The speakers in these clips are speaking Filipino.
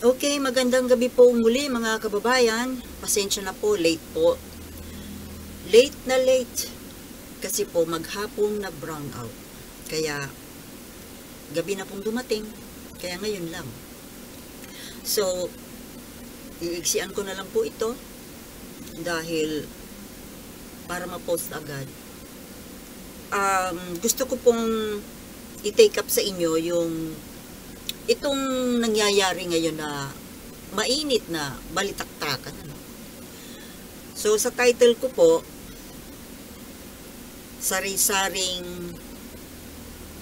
Okay, magandang gabi po muli mga kababayan. Pasensya na po, late po. Late na late. Kasi po maghapong na brown out. Kaya gabi na pong dumating. Kaya ngayon lang. So, iiksian ko na lang po ito. Dahil para ma-post agad. Gusto ko pong i-take up sa inyo yung itong nangyayari ngayon na mainit na balitaktakan. So, sa title ko po, sari-saring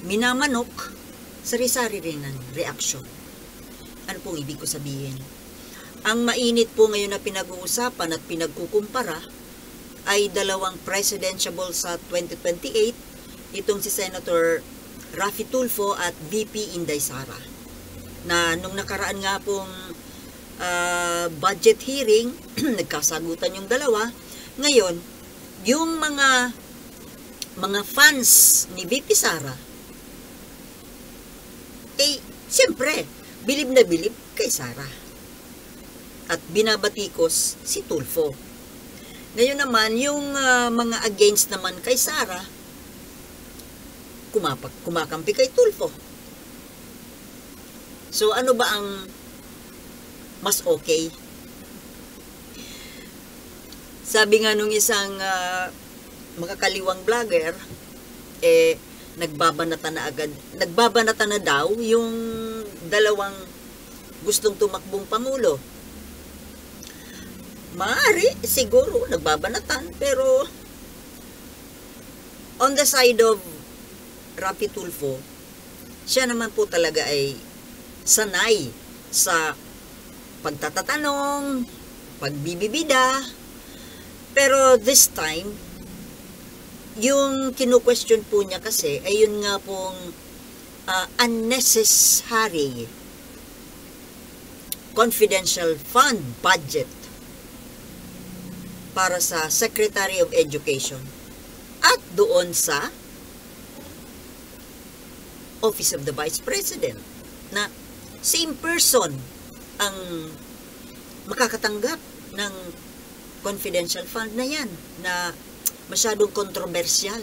minamanok, sari-sari rin ang reaksyon. Ano pong ibig ko sabihin? Ang mainit po ngayon na pinag-uusapan at pinagkukumpara ay dalawang presidential sa 2028, itong si Senator Raffy Tulfo at VP Inday Sara. Na nung nakaraan nga pong budget hearing, nagkasagutan yung dalawa. Ngayon, yung mga fans ni VP Sara, siyempre, bilib na bilib kay Sara. At binabatikos si Tulfo. Ngayon naman, yung mga against naman kay Sara, kumakampi kay Tulfo. So, ano ba ang mas okay? Sabi nga nung isang makakaliwang vlogger, nagbabanata na daw yung dalawang gustong tumakbong pangulo. Maaari, siguro, nagbabanatan, pero on the side of Raffy Tulfo, siya naman po talaga ay sanay sa pagtatatanong, pagbibibida. Pero this time, yung kinu-question po niya kasi ay yun nga pong unnecessary confidential fund budget para sa Secretary of Education at doon sa Office of the Vice President na same person ang makakatanggap ng confidential fund na yan na masyadong kontrobersyal.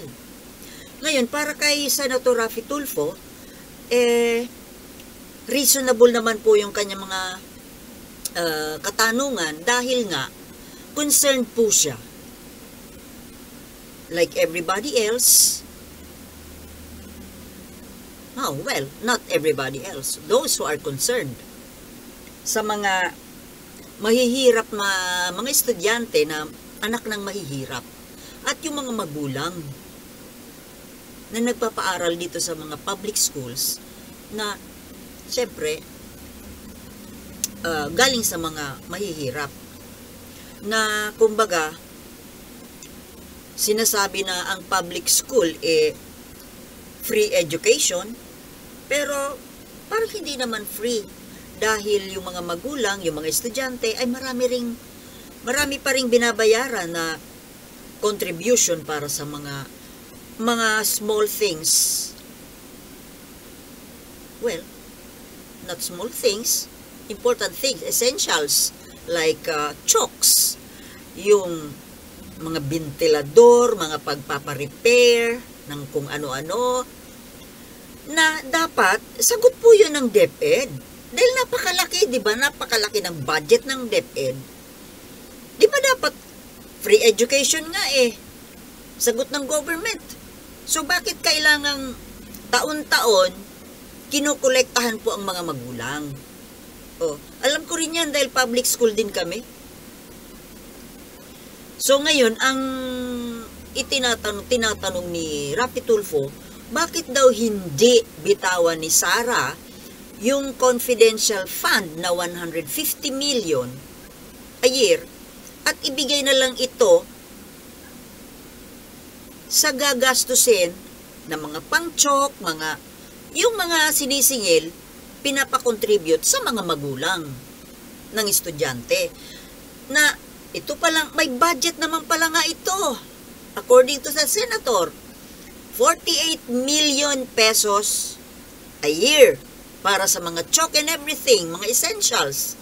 Ngayon, para kay Senator Raffy Tulfo, reasonable naman po yung kanyang mga katanungan dahil nga concerned po siya. Like everybody else, well, not everybody else. Those who are concerned sa mga mahihirap mga estudyante na anak ng mahihirap at yung mga magulang na nagpapaaral dito sa mga public schools na syempre galing sa mga mahihirap na kumbaga sinasabi na ang public school free education. Pero, parang hindi naman free. Dahil yung mga magulang, yung mga estudyante, ay marami pa ring binabayaran na contribution para sa mga small things. Well, not small things, important things, essentials, like chalks, yung mga ventilador, mga pagpaparepair, ng kung ano-ano, na dapat, sagot po yun ng DepEd. Dahil napakalaki, di ba? Napakalaki ng budget ng DepEd. Di ba dapat free education nga sagot ng government. So, bakit kailangang taon-taon kinukolektahan po ang mga magulang? Alam ko rin yan dahil public school din kami. So, ngayon, ang tinatanong ni Raffy Tulfo, bakit daw hindi bitawan ni Sara yung confidential fund na 150 million a year at ibigay na lang ito sa gagastusin ng mga pangchok, yung mga sinisingil, pinapakontribute sa mga magulang ng estudyante. Na ito palang, may budget naman pala nga ito. According to the Senator, 48 million pesos a year para sa mga chalk and everything, mga essentials.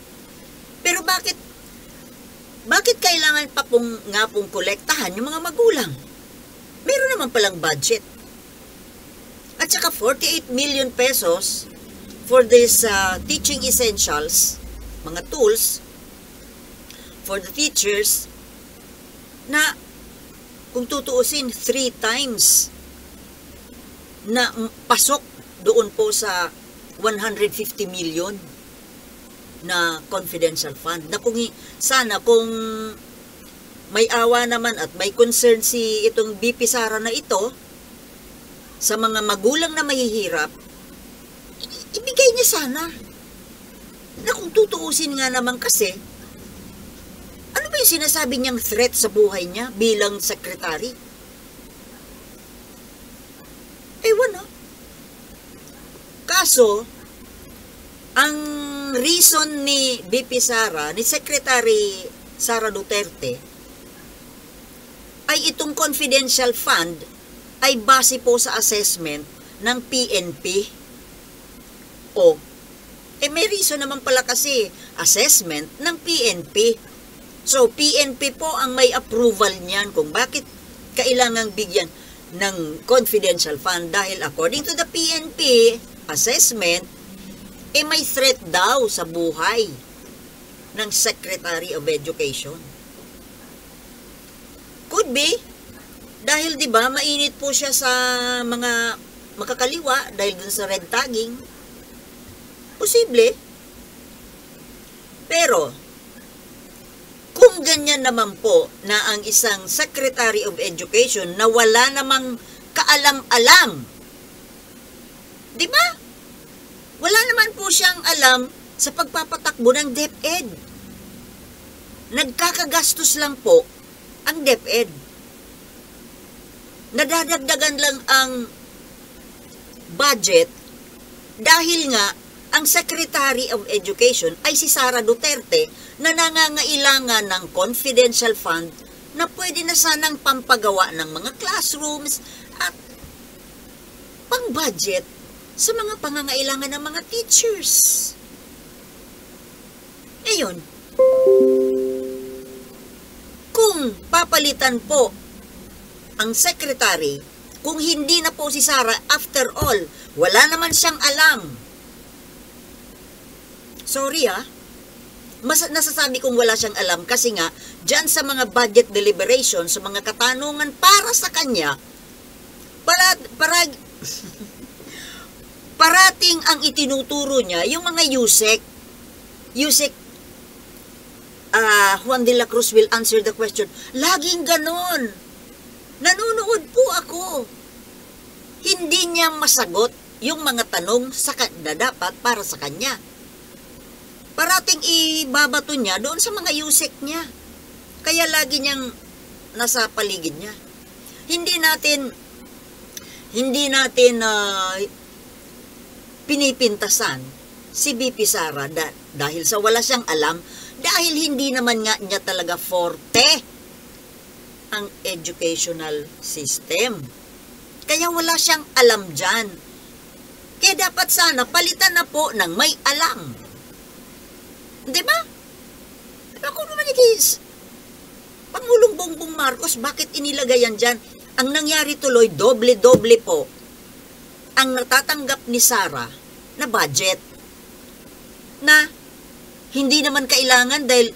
Pero bakit kailangan pa pong kolektahan yung mga magulang? Meron naman palang budget. At saka 48 million pesos for this teaching essentials, mga tools for the teachers, na kung tutuusin 3 times na pasok doon po sa 150 million na confidential fund. Na sana kung may awa naman at may concern si itong BP Sara na ito sa mga magulang na mahihirap, ibigay niya sana. Na kung tutuusin nga naman kasi, ano ba yung sinasabi niyang threat sa buhay niya bilang secretary? Ewan, Kaso, ang reason ni BP Sara, ni Secretary Sara Duterte, ay itong confidential fund ay base po sa assessment ng PNP. May reason naman pala kasi assessment ng PNP. So, PNP po ang may approval niyan kung bakit kailangang bigyan ng confidential fund dahil according to the PNP assessment, may threat daw sa buhay ng Secretary of Education. Could be, dahil 'di ba mainit po siya sa mga makakaliwa dahil dun sa red tagging. Posible. Pero, kung ganyan naman po na ang isang Secretary of Education na wala namang kaalam-alam, di ba? Wala naman po siyang alam sa pagpapatakbo ng DepEd. Nagkakagastos lang po ang DepEd. Nadadagdagan lang ang budget dahil nga ang Secretary of Education ay si Sara Duterte na nangangailangan ng confidential fund na pwede na sanang pampagawa ng mga classrooms at pang-budget sa mga pangangailangan ng mga teachers. Ngayon, kung papalitan po ang secretary, kung hindi na po si Sara, after all, wala naman siyang alam. Sorry nasasabi kong wala siyang alam kasi nga, dyan sa mga budget deliberation, sa mga katanungan para sa kanya, parating ang itinuturo niya, yung mga USEC, Juan de la Cruz will answer the question. Laging ganon. Nanonood po ako. Hindi niya masagot yung mga tanong na dapat para sa kanya. Parating ibabato niya doon sa mga USEC niya. Kaya lagi niyang nasa paligid niya. Hindi natin pinipintasan si BP Sara dahil sa wala siyang alam, dahil hindi naman nga niya talaga forte ang educational system. Kaya wala siyang alam dyan. Kaya dapat sana palitan na po ng may alam. Diba? Ako naman Pangulong Bongbong Marcos, bakit inilagay yan dyan? Ang nangyari tuloy, doble-doble po ang natatanggap ni Sara na budget na hindi naman kailangan dahil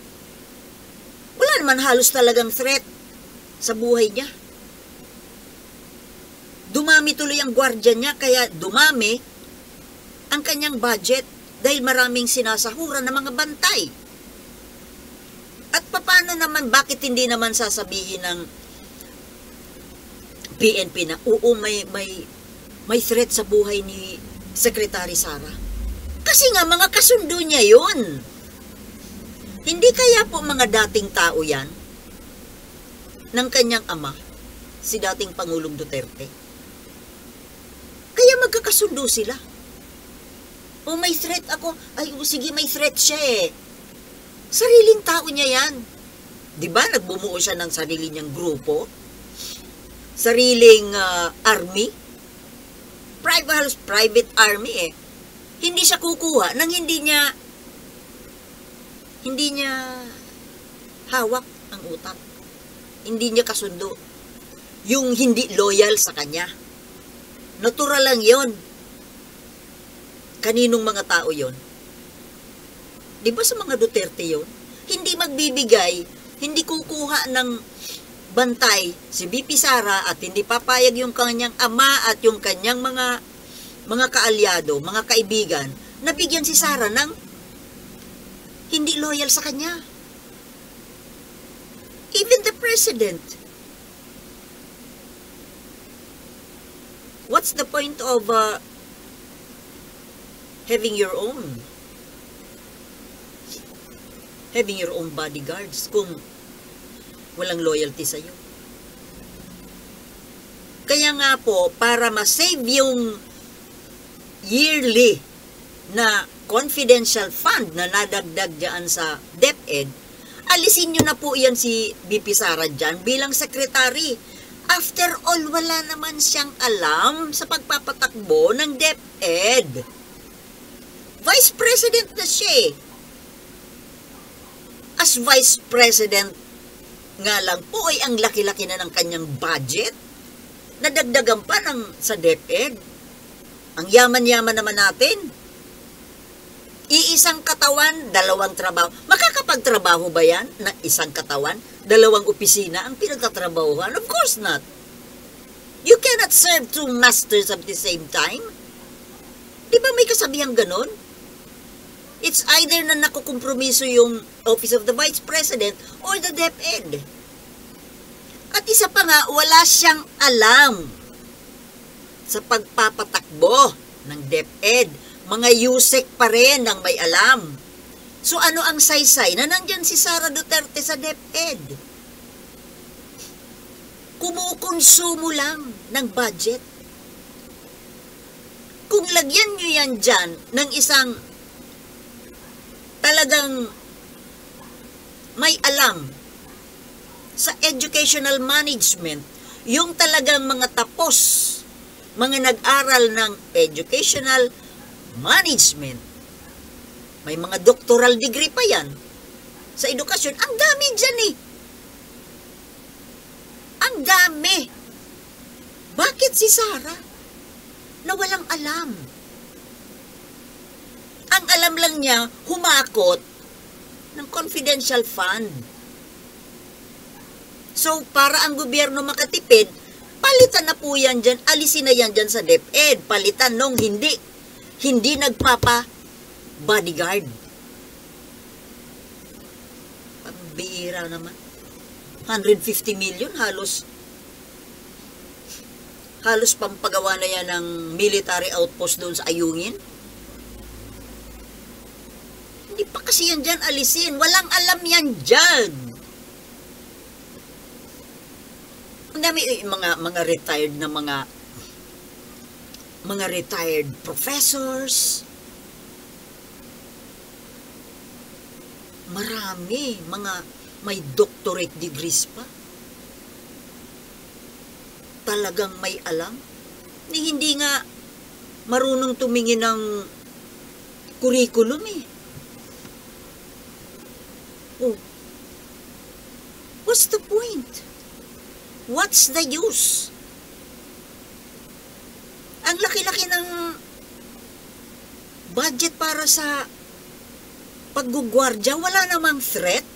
wala naman halos talagang threat sa buhay niya. Dumami tuloy ang gwardiya niya, kaya dumami ang kanyang budget dahil maraming sinasahuran ng mga bantay. At paano naman, bakit hindi naman sasabihin ng PNP na may threat sa buhay ni Secretary Sara? Kasi nga mga kasundo niya yun. Hindi kaya po mga dating tao yan ng kanyang ama, si dating Pangulong Duterte? Kaya magkakasundo sila. O may threat ako, sige may threat siya Sariling tao niya yan. Diba nagbumuo siya ng sarili niyang grupo? Sariling army? Private army Hindi siya kukuha nang hindi niya hawak ang utak. Hindi niya kasundo. Yung hindi loyal sa kanya. Natural lang yon. Kaninong mga tao yon? Di ba sa mga Duterte yon? Hindi magbibigay, hindi kukuha ng bantay si BP Sara at hindi papayag yung kanyang ama at yung kanyang mga kaalyado, mga kaibigan, na bigyan si Sara ng hindi loyal sa kanya. Even the president. What's the point of having your own bodyguards kung walang loyalty sa iyo? Kaya nga po, para ma-save yung yearly na confidential fund na nadagdag dyan sa DepEd, alisin nyo na po yan si BP Sara dyan bilang secretary. After all, wala naman siyang alam sa pagpapatakbo ng DepEd. Vice President na siya. As Vice President nga lang po ay ang laki-laki na ng kanyang budget. Nadagdagan pa sa DepEd. Ang yaman-yaman naman natin. Iisang katawan, dalawang trabaho. Makakapagtrabaho ba yan na isang katawan, dalawang opisina ang pinagtatrabahuhan? Of course not. You cannot serve two masters at the same time. Di ba may kasabihang ganon? It's either na nakukompromiso yung Office of the Vice President or the DepEd. At isa pa nga, wala siyang alam sa pagpapatakbo ng DepEd. Mga yusek pa rin ang may alam. So ano ang saysay na nandyan si Sara Duterte sa DepEd? Kumukonsumo lang ng budget. Kung lagyan nyo yan dyan ng isang talagang may alam sa educational management, yung talagang mga tapos, mga nag-aral ng educational management, may mga doctoral degree pa yan sa edukasyon. Ang dami dyan eh. Ang dami. Bakit si Sara na walang alam? Ang alam lang niya, humakot ng confidential fund. So, para ang gobyerno makatipid, palitan na po yan dyan, alisin na yan dyan sa DepEd. Palitan nung hindi nagpapa-bodyguard. Pambira naman. 150 million, halos pampagawa na yan ng military outpost doon sa Ayungin. Hindi pa kasi yan dyan alisin. Walang alam yan dyan. Ang dami mga retired na mga retired professors. Marami, may doctorate degrees pa. Talagang may alam. Hindi nga marunong tumingin ng curriculum eh. Oh. What's the point? What's the use? Ang laki-laki ng budget para sa paggugwardya, wala namang threat.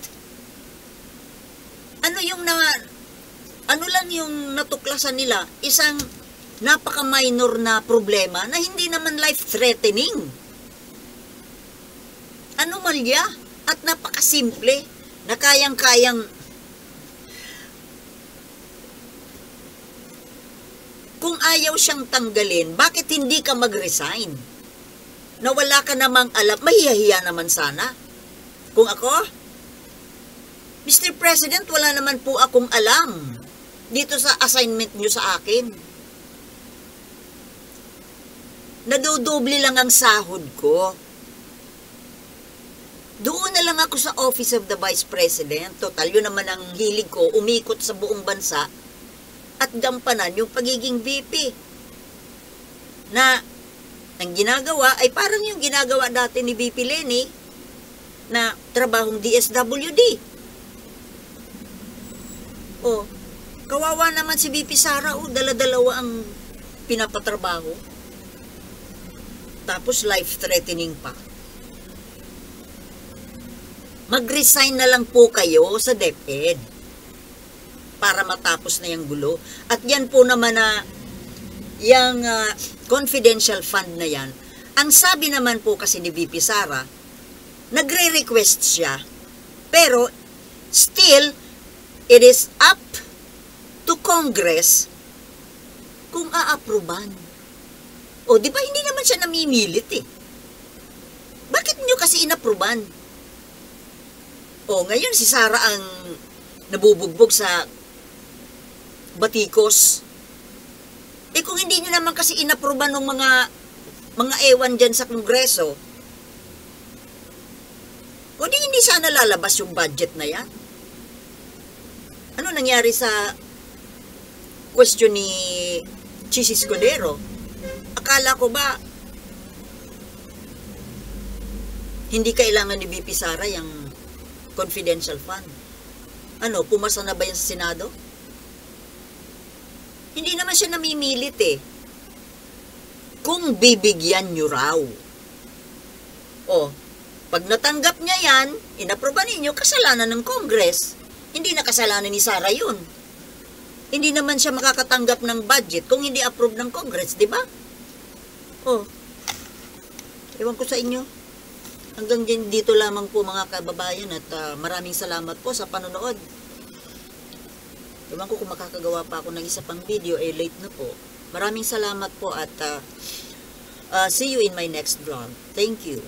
Ano lang yung natuklasan nila? Isang napaka-minor na problema na hindi naman life-threatening. Anomalya at napaka-simple na kayang-kayang kung ayaw siyang tanggalin, bakit hindi ka mag-resign? Na wala ka namang alam, mahihiya naman sana. Kung ako, Mr. President, wala naman po akong alam dito sa assignment nyo sa akin. Nadodoble lang ang sahod ko. Doon na lang ako sa Office of the Vice President. Total, yun naman ang hilig ko, umikot sa buong bansa at gampanan yung pagiging VP. Na Ang ginagawa ay parang yung ginagawa dati ni VP Leni na trabahong DSWD. O, kawawa naman si VP Sara, dala-dalawa ang pinapatrabaho. Tapos life-threatening pa. Mag-resign na lang po kayo sa DepEd para matapos na yung gulo. At yan po naman na yung confidential fund na yan, ang sabi naman po kasi ni VP Sara, nagre-request siya, pero still, it is up to Congress kung aaproban. O, di ba hindi naman siya namimilit eh. Bakit nyo kasi inaproban? O, ngayon si Sara ang nabubugbog sa batikos. Eh kung hindi nyo naman kasi inaproban ng mga ewan dyan sa Kongreso, o di hindi sana lalabas yung budget na yan. Ano nangyari sa question ni Chis Escudero? Akala ko ba hindi kailangan ni VP Sara yung confidential fund? Ano, pumasa na ba yan sa Senado? Hindi naman siya namimilit eh. Kung bibigyan nyo raw. O, pag natanggap niya yan, inaproba ninyo, kasalanan ng Congress. Hindi na kasalanan ni Sara yun. Hindi naman siya makakatanggap ng budget kung hindi approve ng Congress, di ba? O, ewan ko sa inyo. Hanggang dito lamang po mga kababayan at maraming salamat po sa panonood. Ewan ko kung makakagawa pa ako ng isa pang video, late na po. Maraming salamat po at see you in my next vlog. Thank you.